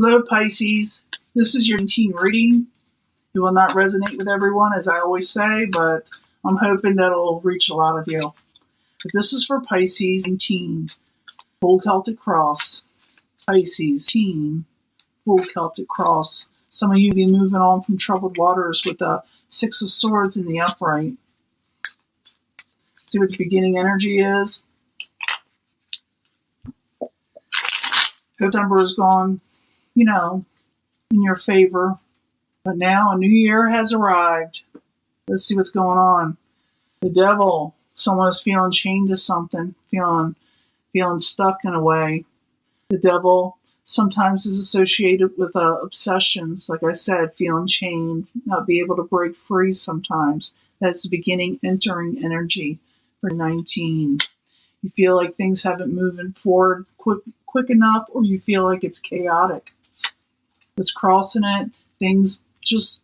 Hello, Pisces. This is your teen reading. It will not resonate with everyone, as I always say, but I'm hoping that it'll reach a lot of you. But this is for Pisces and teen. Full Celtic Cross. Pisces, teen, full Celtic Cross. Some of you be moving on from troubled waters with the Six of Swords in the upright. See what the beginning energy is? September is gone, in your favor. But now a new year has arrived. Let's see what's going on. The Devil. Someone is feeling chained to something, feeling stuck in a way. The Devil sometimes is associated with obsessions, like I said, feeling chained, not be able to break free sometimes. That's the beginning entering energy for 19. You feel like things haven't moving forward quick enough, or you feel like it's chaotic. What's crossing it, things just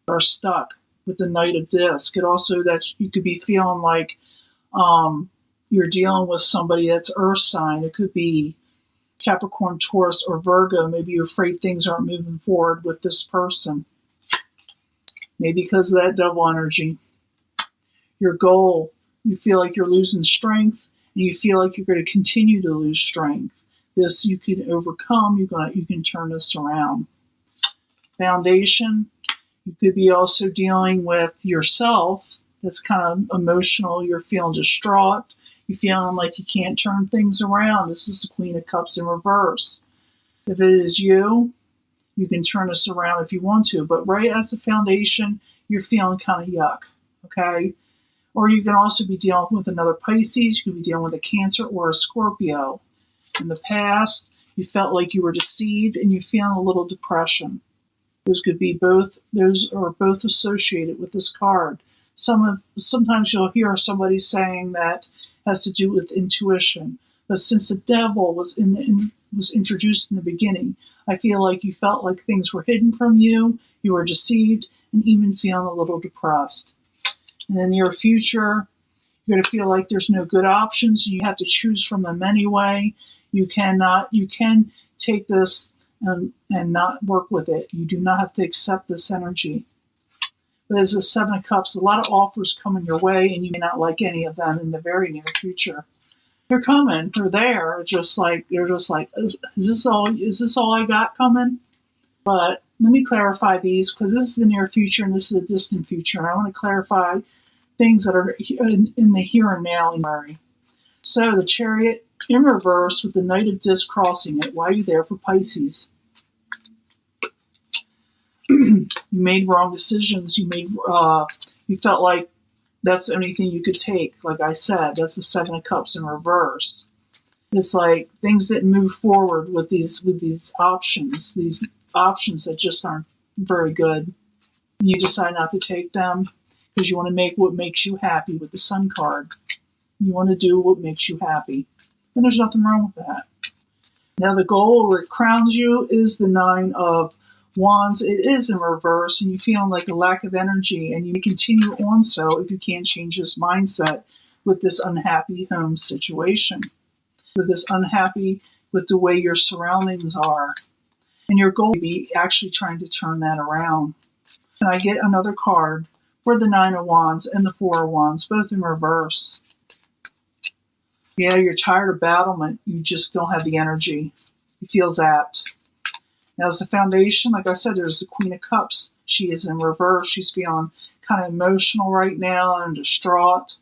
are stuck with the Knight of Disc. It also that you could be feeling like you're dealing with somebody that's earth sign. It could be Capricorn, Taurus, or Virgo. Maybe you're afraid things aren't moving forward with this person. Maybe because of that Devil energy. Your goal, you feel like you're losing strength, and you feel like you're going to continue to lose strength. This you can overcome. You can turn this around. Foundation, you could be also dealing with yourself. That's kind of emotional. You're feeling distraught. You're feeling like you can't turn things around. This is the Queen of Cups in reverse. If it is you, you can turn this around if you want to. But right as a foundation, you're feeling kind of yuck. Okay? Or you can also be dealing with another Pisces. You could be dealing with a Cancer or a Scorpio. In the past, you felt like you were deceived and you're feeling a little depression. Those are both associated with this card. Sometimes you'll hear somebody saying that has to do with intuition. But since the Devil was introduced in the beginning, I feel like you felt like things were hidden from you, you were deceived, and even feeling a little depressed. In the near future, you're going to feel like there's no good options, and you have to choose from them anyway. You can take this and not work with it. You do not have to accept this energy. But as a Seven of Cups, a lot of offers coming your way, and you may not like any of them in the very near future. They're coming. They're there. They're just like, is this all I got coming? But let me clarify these, because this is the near future and this is the distant future. And I want to clarify things that are in the here and now in Mary. So the Chariot in reverse with the Knight of Disc crossing it. Why are you there for Pisces? You made wrong decisions. You felt like that's the only thing you could take. Like I said, that's the Seven of Cups in reverse. It's like things didn't move forward with these options that just aren't very good. You decide not to take them because you want to make what makes you happy with the Sun card. You want to do what makes you happy. And there's nothing wrong with that. Now the goal where it crowns you is the Nine of Wands. It is in reverse, and you're feeling like a lack of energy, and you continue on so if you can't change this mindset with this unhappy home situation, with this unhappy with the way your surroundings are. And your goal will be actually trying to turn that around. And I get another card for the Nine of Wands and the Four of Wands, both in reverse. Yeah, you're tired of battlement. You just don't have the energy. You feel zapped. Now, as a foundation, like I said, there's the Queen of Cups. She is in reverse. She's feeling kind of emotional right now and distraught.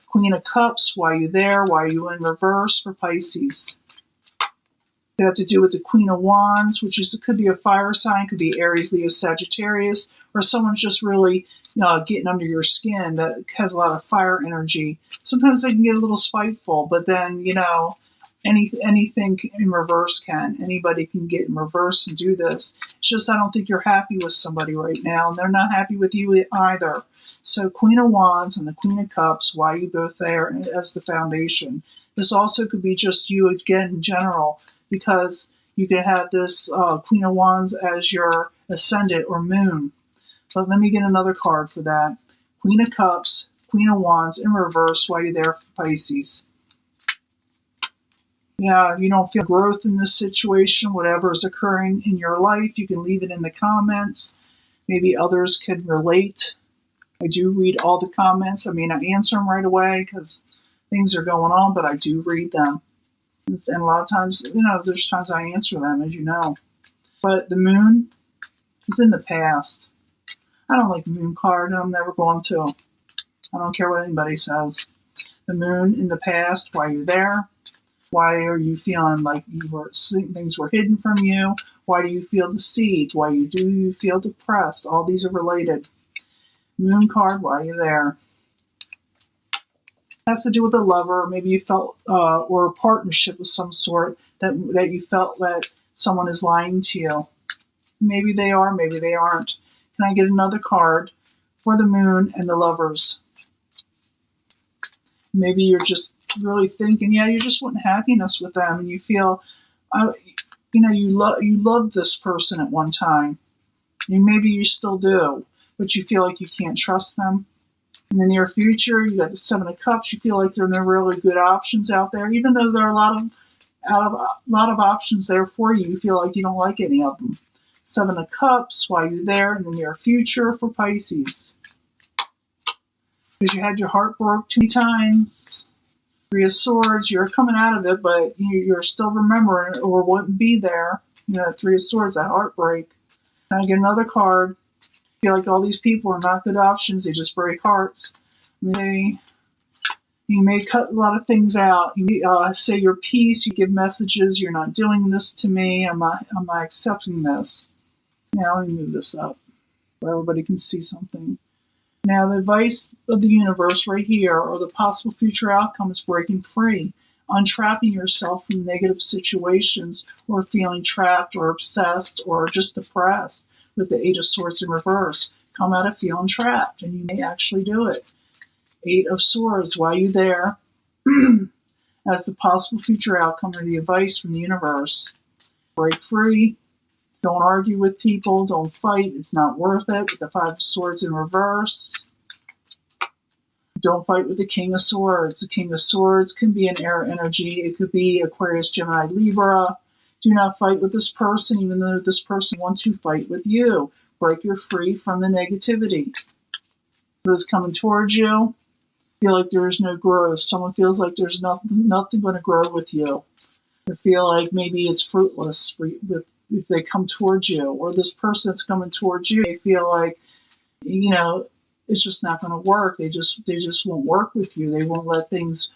Queen of Cups, why are you there? Why are you in reverse for Pisces? It have to do with the Queen of Wands, which could be a fire sign, could be Aries, Leo, Sagittarius, or someone's just really getting under your skin that has a lot of fire energy. Sometimes they can get a little spiteful, but then, anything in reverse can. Anybody can get in reverse and do this. It's just I don't think you're happy with somebody right now, and they're not happy with you either. So Queen of Wands and the Queen of Cups, why are you both there as the foundation? This also could be just you again in general, because you could have this Queen of Wands as your ascendant or moon. But let me get another card for that. Queen of Cups, Queen of Wands in reverse, why are you there for Pisces? Yeah, if you don't feel growth in this situation, whatever is occurring in your life, you can leave it in the comments. Maybe others can relate. I do read all the comments. I mean, I answer them right away because things are going on, but I do read them. And a lot of times, there's times I answer them, as you know. But the moon is in the past. I don't like the moon card, and I'm never going to. I don't care what anybody says. The moon in the past, why you're there. Why are you feeling like things were hidden from you? Why do you feel deceived? Why do you feel depressed? All these are related. Moon card, why are you there? Has to do with a lover. Maybe you felt, or a partnership of some sort that you felt that someone is lying to you. Maybe they are, maybe they aren't. Can I get another card for the moon and the lovers? Maybe you're just really thinking, you just want happiness with them, and you feel, you loved this person at one time. And maybe you still do, but you feel like you can't trust them. In the near future, you got the Seven of Cups. You feel like there are no really good options out there, even though there are a lot of options there for you. You feel like you don't like any of them. Seven of Cups, why you're there in the near future for Pisces. Because you had your heart broke 2 times. Three of Swords, you're coming out of it, but you're still remembering it or wouldn't be there. That Three of Swords, that heartbreak. Can I get another card? I feel like all these people are not good options. They just break hearts. You may cut a lot of things out. You say your piece. You give messages. You're not doing this to me. I'm not accepting this. Now let me move this up where everybody can see something. Now, the advice of the universe right here, or the possible future outcome, is breaking free, untrapping yourself from negative situations, or feeling trapped or obsessed or just depressed with the Eight of Swords in reverse. Come out of feeling trapped, and you may actually do it. Eight of Swords, why are you there? As the possible future outcome or the advice from the universe. Break free. Don't argue with people. Don't fight. It's not worth it. With the Five of Swords in reverse. Don't fight with the King of Swords. The King of Swords can be an air energy. It could be Aquarius, Gemini, Libra. Do not fight with this person, even though this person wants to fight with you. Break your free from the negativity. What is coming towards you? Feel like there is no growth. Someone feels like there's nothing going to grow with you. They feel like maybe it's fruitless if they come towards you, or this person that's coming towards you, they feel like, it's just not going to work. They just won't work with you. They won't let things,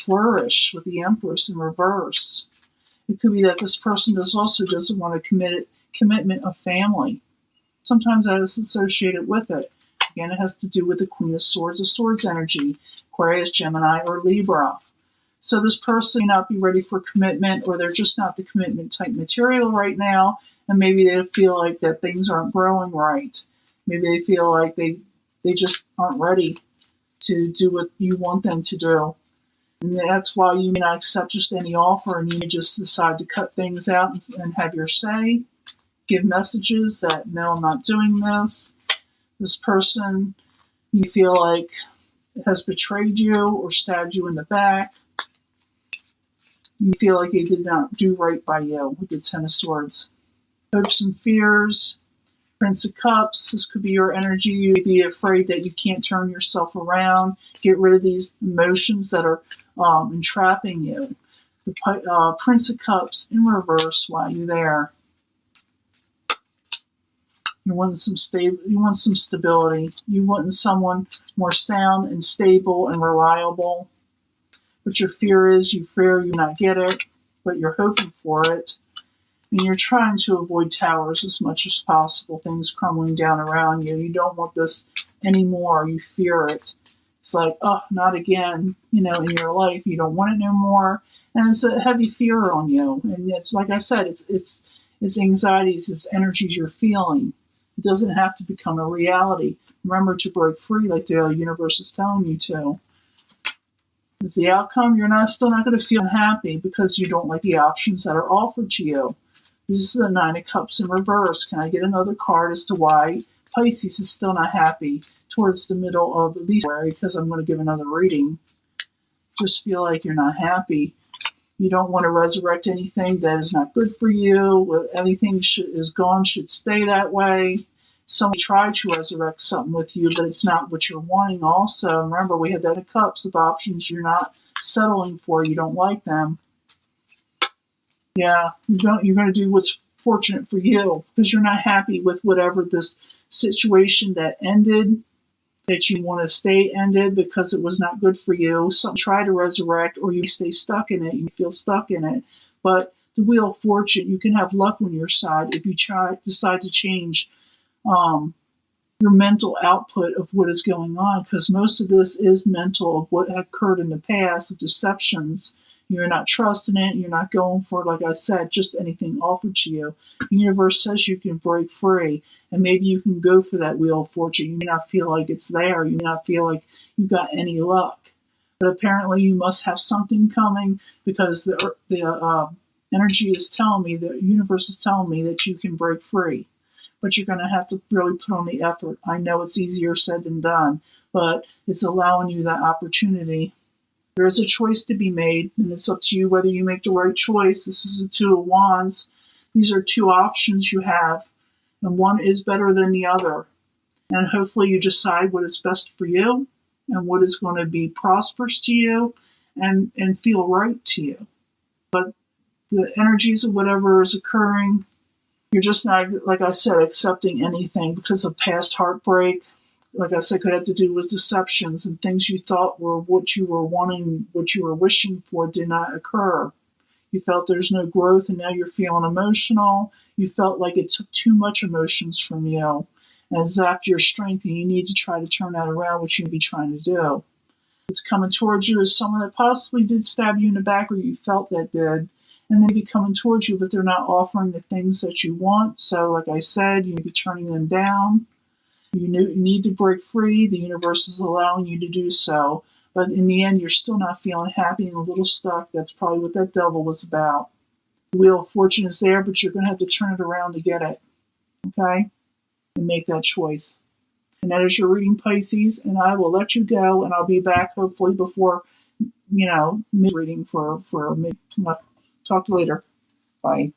flourish with the Empress in reverse. It could be that this person doesn't want a commitment of family. Sometimes that is associated with it. Again, it has to do with the Queen of Swords, the Swords energy, Aquarius, Gemini, or Libra. So this person may not be ready for commitment, or they're just not the commitment type material right now, and maybe they feel like that things aren't growing right. Maybe they feel like they just aren't ready to do what you want them to do. And that's why you may not accept just any offer, and you may just decide to cut things out and have your say, give messages that, no, I'm not doing this. This person, you feel like, has betrayed you or stabbed you in the back. You feel like they did not do right by you with the Ten of Swords. Hopes and fears. Prince of Cups. This could be your energy. You may be afraid that you can't turn yourself around. Get rid of these emotions that are entrapping you. The Prince of Cups in reverse. Why are you there? You want some stability. You want someone more sound and stable and reliable. But your fear is you fear you not get it, but you're hoping for it. And you're trying to avoid towers as much as possible, things crumbling down around you. You don't want this anymore. You fear it. It's like, oh, not again, in your life. You don't want it no more. And it's a heavy fear on you. And it's like I said, it's anxieties, it's energies you're feeling. It doesn't have to become a reality. Remember to break free like the universe is telling you to. Is the outcome, you're still not going to feel happy because you don't like the options that are offered to you. This is the Nine of Cups in reverse. Can I get another card as to why Pisces is still not happy towards the middle of at least February, because I'm going to give another reading. Just feel like you're not happy. You don't want to resurrect anything that is not good for you. Anything is gone should stay that way. Somebody tried to resurrect something with you, but it's not what you're wanting. Also, remember, we had that in cups of options you're not settling for. You don't like them. Yeah, you're going to do what's fortunate for you because you're not happy with whatever this situation that ended, that you want to stay ended because it was not good for you. Some try to resurrect, or you stay stuck in it. You feel stuck in it. But the Wheel of Fortune, you can have luck on your side if you decide to change your mental output of what is going on, because most of this is mental of what occurred in the past, of deceptions. You're not trusting it. You're not going for, like I said, just anything offered to you. The universe says you can break free, and maybe you can go for that Wheel of Fortune. You may not feel like it's there. You may not feel like you got any luck. But apparently you must have something coming, because the energy is telling me, the universe is telling me that you can break free. But you're going to have to really put on the effort. I know it's easier said than done, but it's allowing you that opportunity. There is a choice to be made, and it's up to you whether you make the right choice. This is the Two of Wands. These are two options you have, and one is better than the other. And hopefully you decide what is best for you and what is going to be prosperous to you and feel right to you. But the energies of whatever is occurring, you're just not, like I said, accepting anything because of past heartbreak. Like I said, could have to do with deceptions and things you thought were what you were wanting, what you were wishing for did not occur. You felt there's no growth, and now you're feeling emotional. You felt like it took too much emotions from you and zapped your strength, and you need to try to turn that around, which you may be trying to do. What's coming towards you is someone that possibly did stab you in the back, or you felt that did, and they be coming towards you, but they're not offering the things that you want. So, like I said, you may be turning them down. You need to break free. The universe is allowing you to do so. But in the end, you're still not feeling happy and a little stuck. That's probably what that devil was about. The Wheel of Fortune is there, but you're going to have to turn it around to get it. Okay? And make that choice. And that is your reading, Pisces. And I will let you go, and I'll be back hopefully before, mid-reading for mid. Talk to you later. Bye.